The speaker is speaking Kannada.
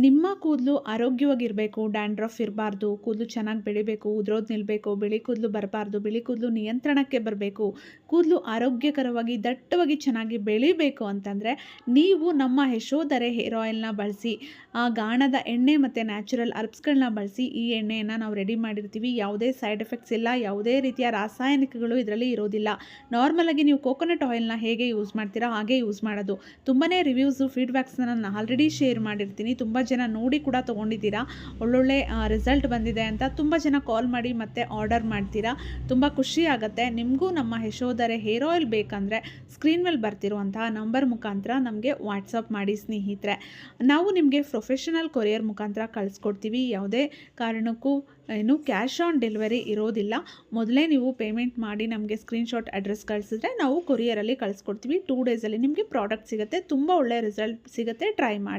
ನಿಮ್ಮ ಕೂದಲು ಆರೋಗ್ಯವಾಗಿರಬೇಕು, ಡ್ಯಾಂಡ್ರಫ್ ಇರಬಾರ್ದು, ಕೂದಲು ಚೆನ್ನಾಗಿ ಬೆಳಿಬೇಕು, ಉದುರೋದು ನಿಲ್ಲಬೇಕು, ಬಿಳಿ ಕೂದಲು ಬರಬಾರ್ದು, ಬಿಳಿ ಕೂದಲು ನಿಯಂತ್ರಣಕ್ಕೆ ಬರಬೇಕು, ಕೂದಲು ಆರೋಗ್ಯಕರವಾಗಿ ದಟ್ಟವಾಗಿ ಚೆನ್ನಾಗಿ ಬೆಳಿಬೇಕು ಅಂತಂದರೆ ನೀವು ನಮ್ಮ ಯಶೋಧರೆ ಹೇರ್ ಆಯಿಲ್ನ ಬಳಸಿ, ಗಾಣದ ಎಣ್ಣೆ ಮತ್ತು ನ್ಯಾಚುರಲ್ ಹರ್ಬ್ಸ್ಗಳನ್ನ ಬಳಸಿ ಈ ಎಣ್ಣೆಯನ್ನು ನಾವು ರೆಡಿ ಮಾಡಿರ್ತೀವಿ. ಯಾವುದೇ ಸೈಡ್ ಎಫೆಕ್ಟ್ಸ್ ಇಲ್ಲ, ಯಾವುದೇ ರೀತಿಯ ರಾಸಾಯನಿಕಗಳು ಇದರಲ್ಲಿ ಇರೋದಿಲ್ಲ. ನಾರ್ಮಲಾಗಿ ನೀವು ಕೋಕೋನಟ್ ಆಯಿಲ್ನ ಹೇಗೆ ಯೂಸ್ ಮಾಡ್ತೀರಾ ಹಾಗೆ ಯೂಸ್ ಮಾಡೋದು. ತುಂಬಾ ರಿವ್ಯೂಸು ಫೀಡ್ಬ್ಯಾಕ್ಸ್ನ ನಾನು ಆಲ್ರೆಡಿ ಶೇರ್ ಮಾಡಿರ್ತೀನಿ. ತುಂಬ ಜನ ನೋಡಿ ಕೂಡ ತೊಗೊಂಡಿದ್ದೀರಾ, ಒಳ್ಳೊಳ್ಳೆ ರಿಸಲ್ಟ್ ಬಂದಿದೆ ಅಂತ ತುಂಬ ಜನ ಕಾಲ್ ಮಾಡಿ ಮತ್ತೆ ಆರ್ಡರ್ ಮಾಡ್ತೀರಾ. ತುಂಬ ಖುಷಿ ಆಗುತ್ತೆ. ನಿಮಗೂ ನಮ್ಮ ಯಶೋಧರೆ ಹೇರ್ ಆಯಿಲ್ ಬೇಕಂದರೆ ಸ್ಕ್ರೀನ್ ಮೇಲೆ ಬರ್ತಿರುವಂತಹ ನಂಬರ್ ಮುಖಾಂತರ ನಮಗೆ ವಾಟ್ಸಪ್ ಮಾಡಿ ಸ್ನೇಹಿತರೆ. ನಾವು ನಿಮಗೆ ಪ್ರೊಫೆಷನಲ್ ಕೊರಿಯರ್ ಮುಖಾಂತರ ಕಳಿಸ್ಕೊಡ್ತೀವಿ. ಯಾವುದೇ ಕಾರಣಕ್ಕೂ ಕ್ಯಾಶ್ ಆನ್ ಡೆಲಿವರಿ ಇರೋದಿಲ್ಲ. ಮೊದಲೇ ನೀವು ಪೇಮೆಂಟ್ ಮಾಡಿ ನಮಗೆ ಸ್ಕ್ರೀನ್ಶಾಟ್ ಅಡ್ರೆಸ್ ಕಳಿಸಿದ್ರೆ ನಾವು ಕೊರಿಯರಲ್ಲಿ ಕಳಿಸ್ಕೊಡ್ತೀವಿ. 2 ಡೇಸಲ್ಲಿ ನಿಮಗೆ ಪ್ರಾಡಕ್ಟ್ ಸಿಗುತ್ತೆ. ತುಂಬ ಒಳ್ಳೆಯ ರಿಸಲ್ಟ್ ಸಿಗುತ್ತೆ. ಟ್ರೈ ಮಾಡಿ.